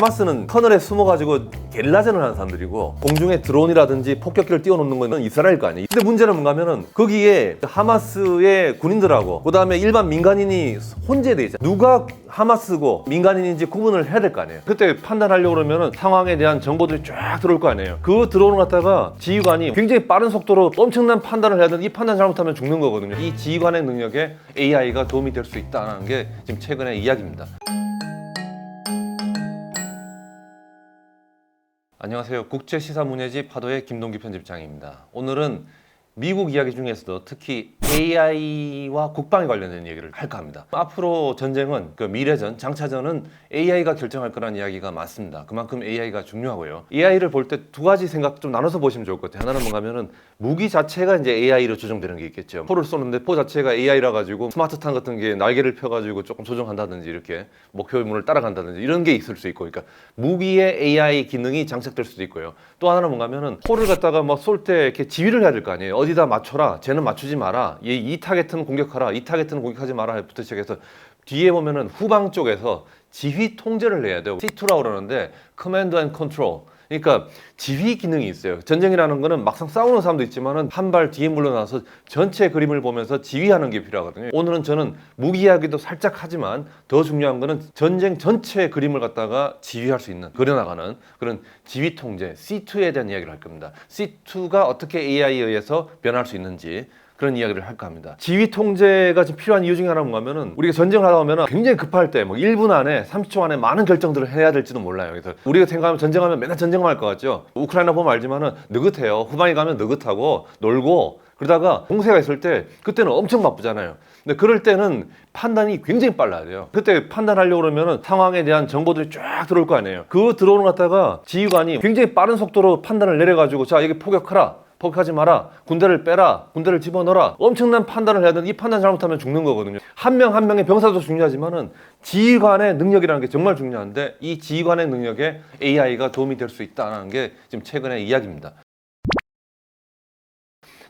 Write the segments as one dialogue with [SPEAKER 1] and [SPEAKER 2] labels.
[SPEAKER 1] 하마스는 터널에 숨어가지고 게릴라전을 하는 사람들이고 공중에 드론이라든지 폭격기를 띄워놓는 건 이스라엘 거 아니에요. 근데 문제는 뭔가 하면은 거기에 하마스의 군인들하고 그 다음에 일반 민간인이 혼재돼 있어요. 누가 하마스고 민간인인지 구분을 해야 될 거 아니에요. 그때 판단하려고 그러면은 상황에 대한 정보들이 쫙 들어올 거 아니에요. 그 드론을 갖다가 지휘관이 굉장히 빠른 속도로 엄청난 판단을 해야 되는데 이 판단 잘못하면 죽는 거거든요. 이 지휘관의 능력에 AI가 도움이 될 수 있다는 게 지금 최근의 이야기입니다. 안녕하세요. 국제시사문예지 파도의 김동기 편집장입니다. 오늘은 미국 이야기 중에서도 특히 AI와 국방에 관련된 얘기를 할까 합니다. 앞으로 전쟁은 미래전, 장차전은 AI가 결정할 거라는 이야기가 많습니다. 그만큼 AI가 중요하고요. AI를 볼 때 두 가지 생각 좀 나눠서 보시면 좋을 것 같아요. 하나는 뭔가 하면은 무기 자체가 이제 AI로 조정되는 게 있겠죠. 포를 쏘는데 포 자체가 AI라 가지고 스마트탄 같은 게 날개를 펴가지고 조금 조정한다든지 이렇게 목표물을 따라간다든지 이런 게 있을 수 있고, 그러니까 무기에 AI 기능이 장착될 수도 있고요. 또 하나는 뭔가 하면은 포를 갖다가 뭐 쏠 때 이렇게 지휘를 해야 될 거 아니에요. 어디다 맞춰라, 쟤는 맞추지 마라, 이 타겟은 공격하라, 이 타겟은 공격하지 마라부터 시작해서 뒤에 보면은 후방 쪽에서 지휘 통제를 해야 돼요. C2라고 그러는데 Command and Control. 그러니까 지휘 기능이 있어요. 전쟁이라는 거는 막상 싸우는 사람도 있지만은 한 발 뒤에 물러나서 전체 그림을 보면서 지휘하는 게 필요하거든요. 오늘은 저는 무기 이야기도 살짝 하지만 더 중요한 거는 전쟁 전체 그림을 갖다가 지휘할 수 있는, 그려나가는 그런 지휘 통제 C2에 대한 이야기를 할 겁니다. C2가 어떻게 AI에 의해서 변할 수 있는지 그런 이야기를 할까 합니다. 지휘 통제가 지금 필요한 이유 중에 하나는 뭐냐면은 우리가 전쟁을 하다 보면 굉장히 급할 때 뭐 1분 안에 30초 안에 많은 결정들을 해야 될지도 몰라요. 그래서 우리가 생각하면 전쟁하면 맨날 전쟁만 할 것 같죠. 우크라이나 보면 알지만은 느긋해요. 후방에 가면 느긋하고 놀고 그러다가 공세가 있을 때 그때는 엄청 바쁘잖아요. 근데 그럴 때는 판단이 굉장히 빨라야 돼요. 그때 판단하려고 그러면은 상황에 대한 정보들이 쫙 들어올 거 아니에요. 그 들어오는 것 갖다가 지휘관이 굉장히 빠른 속도로 판단을 내려가지고 자, 여기 포격하라, 포격하지 마라, 군대를 빼라, 군대를 집어넣어라, 엄청난 판단을 해야 되는데 이 판단 잘못하면 죽는 거거든요. 한 명 한 명의 병사도 중요하지만은 지휘관의 능력이라는 게 정말 중요한데 이 지휘관의 능력에 AI가 도움이 될 수 있다는 게 지금 최근의 이야기입니다.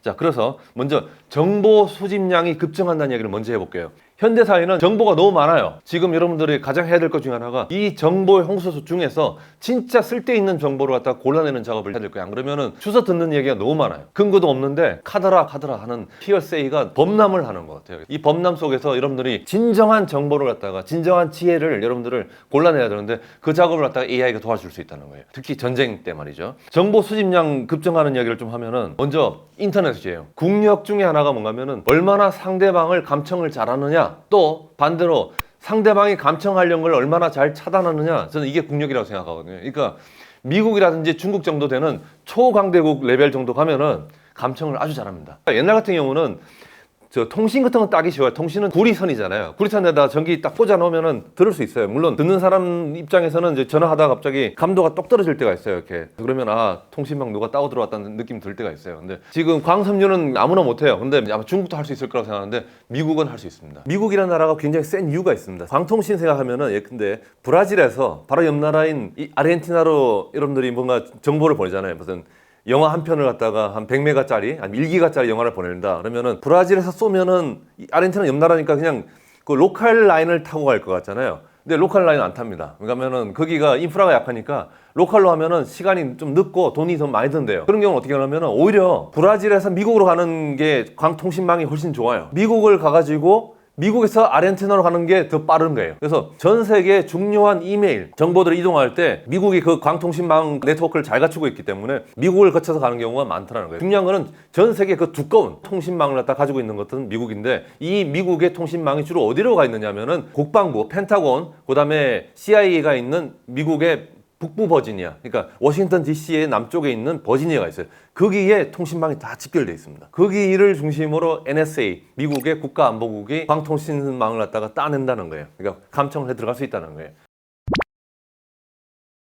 [SPEAKER 1] 자, 그래서 먼저 정보 수집량이 급증한다는 얘기를 먼저 해볼게요. 현대사회는 정보가 너무 많아요. 지금 여러분들이 가장 해야 될 것 중에 하나가 이 정보의 홍수 중에서 진짜 쓸데있는 정보를 갖다가 골라내는 작업을 해야 될 거예요. 안 그러면은 주워 듣는 얘기가 너무 많아요. 근거도 없는데 카더라 하는 히어세이가 범람을 하는 것 같아요. 이 범람 속에서 여러분들이 진정한 정보를 갖다가 진정한 지혜를 여러분들을 골라내야 되는데 그 작업을 갖다가 AI가 도와줄 수 있다는 거예요. 특히 전쟁 때 말이죠. 정보 수집량 급증하는 이야기를 좀 하면은 먼저 인터넷이에요. 국력 중에 하나가 뭔가 하면은 얼마나 상대방을 감청을 잘하느냐, 또 반대로 상대방이 감청하려는 걸 얼마나 잘 차단하느냐, 저는 이게 국력이라고 생각하거든요. 그러니까 미국이라든지 중국 정도 되는 초강대국 레벨 정도 가면은 감청을 아주 잘합니다. 옛날 같은 경우는 통신 같은 건 따기 쉬워요. 통신은 구리선이잖아요. 구리선에다 전기 딱 꽂아 놓으면은 들을 수 있어요. 물론 듣는 사람 입장에서는 이제 전화하다가 갑자기 감도가 똑 떨어질 때가 있어요. 이렇게 그러면 통신망 누가 따고 들어왔다는 느낌이 들 때가 있어요. 근데 지금 광섬유는 아무나 못해요. 근데 아마 중국도 할 수 있을 거라고 생각하는데 미국은 할 수 있습니다. 미국이라는 나라가 굉장히 센 이유가 있습니다. 광통신 생각하면은 예컨대 브라질에서 바로 옆 나라인 이 아르헨티나로 여러분들이 뭔가 정보를 보내잖아요. 무슨 영화 한 편을 갖다가 한 100메가짜리, 한 1기가짜리 영화를 보낸다. 그러면은 브라질에서 쏘면은 아르헨티나 옆 나라니까 그냥 그 로컬 라인을 타고 갈 것 같잖아요. 근데 로컬 라인 안 탑니다. 그러면은 거기가 인프라가 약하니까 로컬로 하면은 시간이 좀 늦고 돈이 더 많이 든대요. 그런 경우는 어떻게 하냐면은 오히려 브라질에서 미국으로 가는 게 광통신망이 훨씬 좋아요. 미국을 가가지고 미국에서 아르헨티나로 가는 게 더 빠른 거예요. 그래서 전 세계 중요한 이메일, 정보들을 이동할 때 미국이 그 광통신망 네트워크를 잘 갖추고 있기 때문에 미국을 거쳐서 가는 경우가 많더라는 거예요. 중요한 거는 전 세계 그 두꺼운 통신망을 갖다 가지고 있는 것은 미국인데 이 미국의 통신망이 주로 어디로 가 있느냐면은 국방부, 펜타곤, 그 다음에 CIA가 있는 미국의 북부 버지니아, 그러니까 워싱턴 DC의 남쪽에 있는 버지니아가 있어요. 거기에 통신망이 다 집결되어 있습니다. 거기를 중심으로 NSA, 미국의 국가안보국이 광통신망을 갖다가 따낸다는 거예요. 그러니까 감청을 해 들어갈 수 있다는 거예요.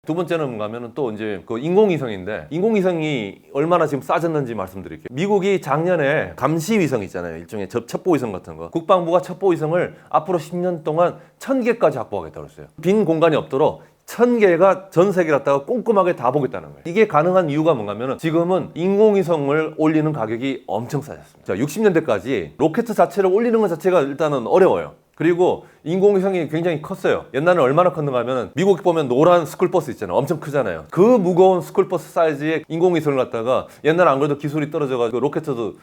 [SPEAKER 1] 두 번째는 뭔가 하면은 또 이제 그 인공위성인데, 인공위성이 얼마나 지금 싸졌는지 말씀드릴게요. 미국이 작년에 감시위성 있잖아요. 일종의 첩보위성 같은 거. 국방부가 첩보위성을 앞으로 10년 동안 1000개까지 확보하겠다고 했어요. 빈 공간이 없도록 1000개가 전 세계를 갖다가 꼼꼼하게 다 보겠다는 거예요. 이게 가능한 이유가 뭔가면은 지금은 인공위성을 올리는 가격이 엄청 싸졌습니다. 자, 60년대까지 로켓 자체를 올리는 것 자체가 일단은 어려워요. 그리고 인공위성이 굉장히 컸어요. 옛날에는 얼마나 컸는가 하면 미국 보면 노란 스쿨버스 있잖아요. 엄청 크잖아요. 그 무거운 스쿨버스 사이즈의 인공위성을 갖다가 옛날에 안 그래도 기술이 떨어져가지고 로켓도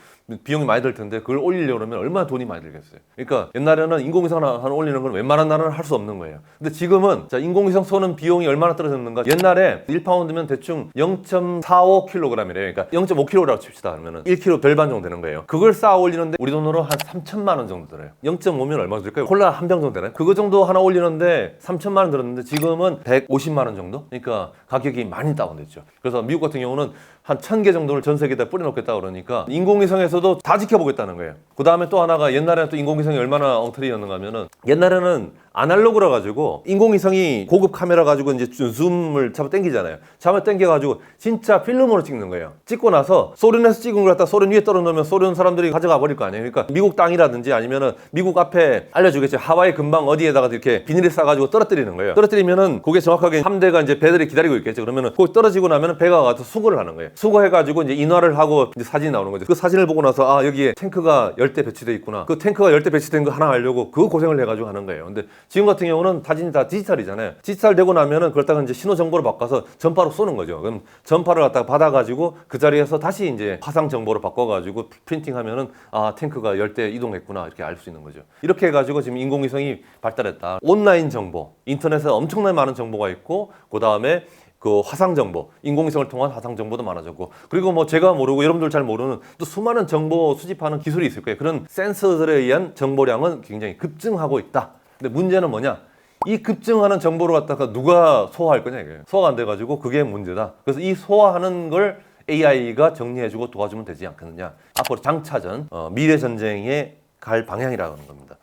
[SPEAKER 1] 비용이 많이 들 텐데 그걸 올리려고 그러면 얼마나 돈이 많이 들겠어요. 그러니까 옛날에는 인공위성 하나 올리는 건 웬만한 나라는 할 수 없는 거예요. 근데 지금은 자, 인공위성 쏘는 비용이 얼마나 떨어졌는가. 옛날에 1파운드면 대충 0.45kg이래요. 그러니까 0.5kg라고 칩시다. 그러면 1kg 별반 정도 되는 거예요. 그걸 쌓아 올리는데 우리 돈으로 한 3천만 원 정도 들어요. 0.5면 얼마 들까요? 콜라 한 병 정도 되나요? 그거 정도 하나 올리는데 3천만 원 들었는데 지금은 150만 원 정도? 그러니까 가격이 많이 다운됐죠. 그래서 미국 같은 경우는 한 1000개 정도를 전 세계에다 뿌려놓겠다 그러니까 인공위성에서도 다 지켜보겠다는 거예요. 그 다음에 또 하나가 옛날에는 또 인공위성이 얼마나 엉터리였는가 하면은 옛날에는 아날로그라 가지고 인공위성이 고급 카메라 가지고 이제 줌을 잡아 당기잖아요. 잡아 당겨가지고 진짜 필름으로 찍는 거예요. 찍고 나서 소련에서 찍은 걸 갖다 소련 위에 떨어놓으면 소련 사람들이 가져가 버릴 거 아니에요. 그러니까 미국 땅이라든지 아니면은 미국 앞에 알려주겠죠. 하와이 근방 어디에다가 이렇게 비닐에 싸가지고 떨어뜨리는 거예요. 떨어뜨리면은 그게 정확하게 함대가 이제 배들이 기다리고 있겠죠. 그러면은 거기 떨어지고 나면은 배가 가서 수거를 하는 거예요. 수거해가지고 이제 인화를 하고 이제 사진이 나오는 거죠. 그 사진을 보고 나서 아 여기에 탱크가 10대 배치돼 있구나. 그 탱크가 10대 배치된 거 하나 알려고 그 고생을 해가지고 하는 거예요. 근데 지금 같은 경우는 사진이 다 디지털이잖아요. 디지털 되고 나면은 그렇다가 이제 신호 정보로 바꿔서 전파로 쏘는 거죠. 그럼 전파를 갖다가 받아가지고 그 자리에서 다시 이제 화상 정보로 바꿔가지고 프린팅하면은 아 탱크가 10대 이동했구나 이렇게 알 수 있는 거죠. 이렇게 해가지고 지금 인공위성이 발달했다. 온라인 정보, 인터넷에 엄청나게 많은 정보가 있고 그 다음에 그 화상 정보, 인공위성을 통한 화상 정보도 많아졌고 그리고 뭐 제가 모르고 여러분들 잘 모르는 또 수많은 정보 수집하는 기술이 있을 거예요. 그런 센서들에 의한 정보량은 굉장히 급증하고 있다. 근데 문제는 뭐냐? 이 급증하는 정보를 갖다가 누가 소화할 거냐 이거예요. 소화가 안 돼가지고 그게 문제다. 그래서 이 소화하는 걸 AI가 정리해주고 도와주면 되지 않겠느냐. 앞으로 장차전, 미래 전쟁에 갈 방향이라는 겁니다.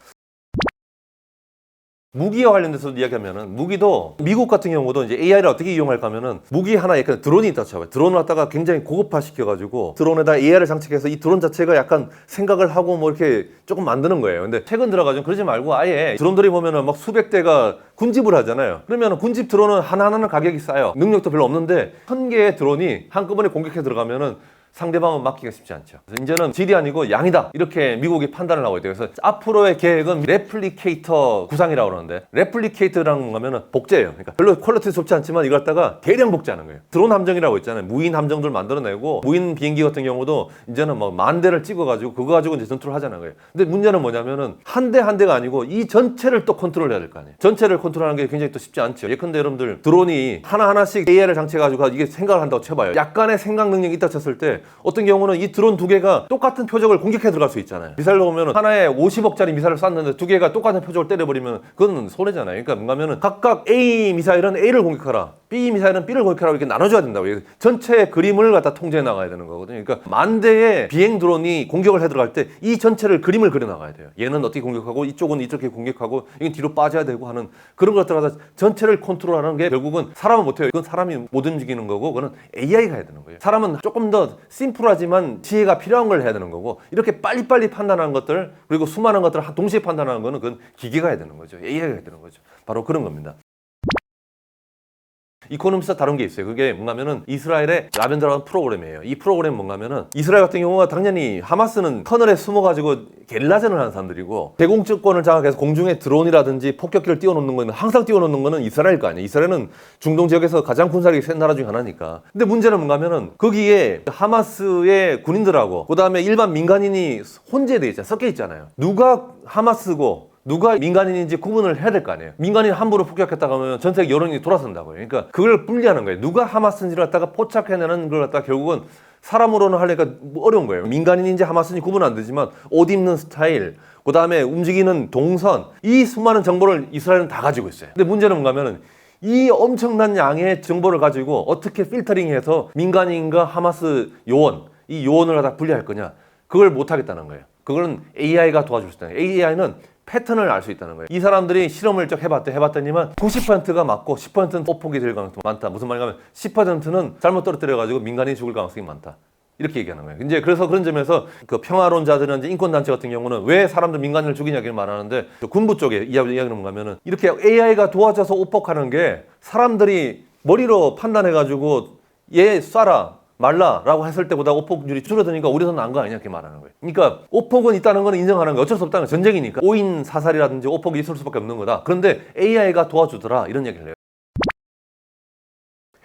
[SPEAKER 1] 무기와 관련돼서 이야기하면은 무기도 미국 같은 경우도 이제 AI를 어떻게 이용할까 하면은 무기 하나 약간 드론이 있다 쳐봐요. 드론을 갖다가 굉장히 고급화 시켜가지고 드론에다 AI를 장착해서 이 드론 자체가 약간 생각을 하고 뭐 이렇게 조금 만드는 거예요. 근데 최근 들어가지고 그러지 말고 아예 드론들이 보면은 막 수백 대가 군집을 하잖아요. 그러면은 군집 드론은 하나하나는 가격이 싸요. 능력도 별로 없는데 1000개의 드론이 한꺼번에 공격해 들어가면은 상대방은 막기가 쉽지 않죠. 그래서 이제는 질이 아니고 양이다 이렇게 미국이 판단을 하고 있대요. 그래서 앞으로의 계획은 레플리케이터 구상이라고 그러는데 레플리케이터라는 거면은 복제예요. 그러니까 별로 퀄리티 좋지 않지만 이걸 갖다가 대량 복제하는 거예요. 드론 함정이라고 있잖아요. 무인 함정들 만들어내고 무인 비행기 같은 경우도 이제는 뭐 10,000대를 찍어가지고 그거 가지고 이제 전투를 하자는 거예요. 근데 문제는 뭐냐면은 한 대 한 대가 아니고 이 전체를 또 컨트롤해야 될 거 아니에요. 전체를 컨트롤하는 게 굉장히 또 쉽지 않죠. 예컨대 여러분들 드론이 하나하나씩 AI를 장착해가지고 이게 생각을 한다고 쳐봐요. 약간의 생각 능력이 있다 쳤을 때 어떤 경우는 이 드론 두 개가 똑같은 표적을 공격해 들어갈 수 있잖아요. 미사일로 보면 하나에 50억짜리 미사일을 쐈는데 두 개가 똑같은 표적을 때려버리면 그건 손해잖아요. 그러니까 뭔가 하면은 각각 A 미사일은 A를 공격하라, B 미사일은 B를 공격하라 이렇게 나눠줘야 된다고. 전체 그림을 갖다 통제해 나가야 되는 거거든요. 그러니까 10,000대의 비행 드론이 공격을 해 들어갈 때 이 전체를 그림을 그려 나가야 돼요. 얘는 어떻게 공격하고 이쪽은 이렇게 공격하고 이건 뒤로 빠져야 되고 하는 그런 것들 갖다 전체를 컨트롤하는 게 결국은 사람은 못해요. 이건 사람이 못 움직이는 거고 그거는 AI가 해야 되는 거예요. 사람은 조금 더 심플하지만 지혜가 필요한 걸 해야 되는 거고 이렇게 빨리빨리 판단하는 것들 그리고 수많은 것들을 동시에 판단하는 거는 그건 기계가 해야 되는 거죠. AI가 해야 되는 거죠. 바로 그런 겁니다. 이코노미스트 다룬 게 있어요. 그게 뭔가면은 이스라엘의 라벤더라는 프로그램이에요. 이 프로그램 뭔가면은 이스라엘 같은 경우가 당연히 하마스는 터널에 숨어가지고 게릴라전을 하는 사람들이고 제공권을 장악해서 공중에 드론이라든지 폭격기를 띄워놓는 거는 항상 띄워놓는 거는 이스라엘 거 아니에요. 이스라엘은 중동 지역에서 가장 군사력이 센 나라 중에 하나니까. 근데 문제는 뭔가면은 거기에 하마스의 군인들하고 그 다음에 일반 민간인이 혼재돼 있잖아요. 섞여 있잖아요. 누가 하마스고 누가 민간인인지 구분을 해야 될 거 아니에요. 민간인 함부로 폭격했다가 하면 전 세계 여론이 돌아선다고요. 그러니까 그걸 분리하는 거예요. 누가 하마스인지를 갖다가 포착해내는 걸 갖다가 결국은 사람으로는 하려니까 어려운 거예요. 민간인인지 하마스인지 구분 안 되지만 옷 입는 스타일, 그 다음에 움직이는 동선, 이 수많은 정보를 이스라엘은 다 가지고 있어요. 근데 문제는 뭔가 하면은 이 엄청난 양의 정보를 가지고 어떻게 필터링해서 민간인과 하마스 요원, 이 요원을 갖다 분리할 거냐. 그걸 못 하겠다는 거예요. 그거는 AI가 도와줄 수 있다는 거예요. AI는 패턴을 알 수 있다는 거예요. 이 사람들이 실험을 쭉 해봤더니만 90%가 맞고 10%는 오폭이 될 가능성이 많다. 무슨 말이냐면 10%는 잘못 떨어뜨려가지고 민간인이 죽을 가능성이 많다. 이렇게 얘기하는 거예요. 이제 그래서 그런 점에서 그 평화론자들은 이제 인권단체 같은 경우는 왜 사람들 민간인을 죽이냐기를 말하는데 군부 쪽에 이야기는 뭔가 하면은 이렇게 AI가 도와줘서 오폭하는 게 사람들이 머리로 판단해가지고 얘 쏴라. 말라라고 했을 때보다 오폭률이 줄어드니까 오히려 더 나은 거 아니냐 이렇게 말하는 거예요. 그러니까 오폭은 있다는 건 인정하는 거예요. 어쩔 수 없다는 거예요. 전쟁이니까. 오인 사살이라든지 오폭이 있을 수밖에 없는 거다. 그런데 AI가 도와주더라 이런 얘기를 해요.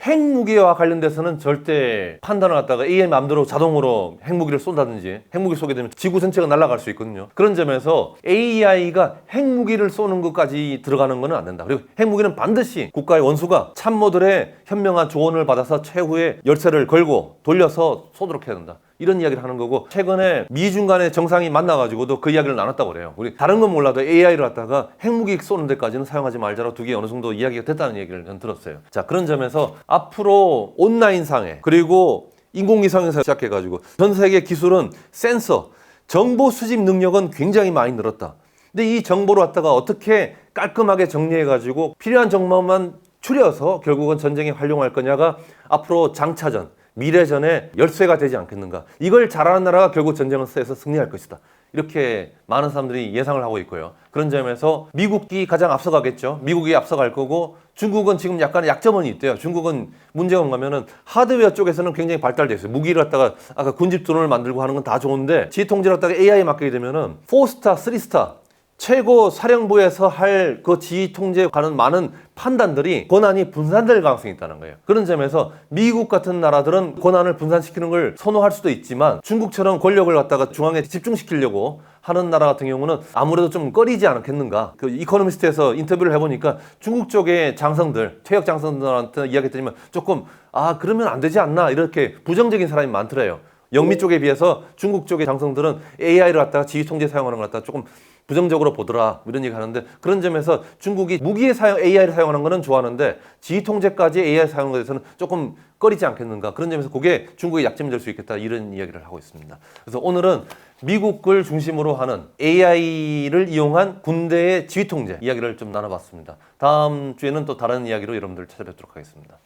[SPEAKER 1] 핵무기와 관련돼서는 절대 판단을 갖다가 AI 마음대로 자동으로 핵무기를 쏜다든지 핵무기 쏘게 되면 지구 전체가 날아갈 수 있거든요. 그런 점에서 AI가 핵무기를 쏘는 것까지 들어가는 것은 안 된다. 그리고 핵무기는 반드시 국가의 원수가 참모들의 현명한 조언을 받아서 최후의 열쇠를 걸고 돌려서 쏘도록 해야 된다. 이런 이야기를 하는 거고, 최근에 미중 간의 정상이 만나가지고도 그 이야기를 나눴다고 그래요. 우리 다른 건 몰라도 AI를 갖다가 핵무기 쏘는 데까지는 사용하지 말자로 두 개 어느 정도 이야기가 됐다는 얘기를 전 들었어요. 자, 그런 점에서 앞으로 온라인상에 그리고 인공위성에서 시작해가지고 전 세계 기술은 센서, 정보 수집 능력은 굉장히 많이 늘었다. 근데 이 정보를 갖다가 어떻게 깔끔하게 정리해가지고 필요한 정보만 추려서 결국은 전쟁에 활용할 거냐가 앞으로 장차전, 미래전의 열쇠가 되지 않겠는가. 이걸 잘하는 나라가 결국 전쟁에서 승리할 것이다. 이렇게 많은 사람들이 예상을 하고 있고요. 그런 점에서 미국이 가장 앞서가겠죠. 미국이 앞서갈 거고, 중국은 지금 약간 약점은 있대요. 중국은 문제가 뭔가면은 하드웨어 쪽에서는 굉장히 발달돼 있어요. 무기를 갖다가 아까 군집 드론을 만들고 하는 건 다 좋은데 지휘통제를 갖다가 AI에 맡기게 되면은 4스타, 3스타 최고 사령부에서 할 그 지휘 통제에 관한 많은 판단들이 권한이 분산될 가능성이 있다는 거예요. 그런 점에서 미국 같은 나라들은 권한을 분산시키는 걸 선호할 수도 있지만 중국처럼 권력을 갖다가 중앙에 집중시키려고 하는 나라 같은 경우는 아무래도 좀 꺼리지 않겠는가. 그 이코노미스트에서 인터뷰를 해보니까 중국 쪽의 장성들, 퇴역 장성들한테 이야기했더니만 조금 그러면 안 되지 않나 이렇게 부정적인 사람이 많더래요. 영미 쪽에 비해서 중국 쪽의 장성들은 AI를 갖다가 지휘 통제 사용하는 걸 갖다가 조금 부정적으로 보더라 이런 얘기 하는데, 그런 점에서 중국이 무기에 AI를 사용하는 거는 좋아하는데 지휘 통제까지 AI 사용하는 것에 대해서는 조금 꺼리지 않겠는가. 그런 점에서 그게 중국의 약점이 될 수 있겠다 이런 이야기를 하고 있습니다. 그래서 오늘은 미국을 중심으로 하는 AI를 이용한 군대의 지휘 통제 이야기를 좀 나눠봤습니다. 다음 주에는 또 다른 이야기로 여러분들 찾아뵙도록 하겠습니다.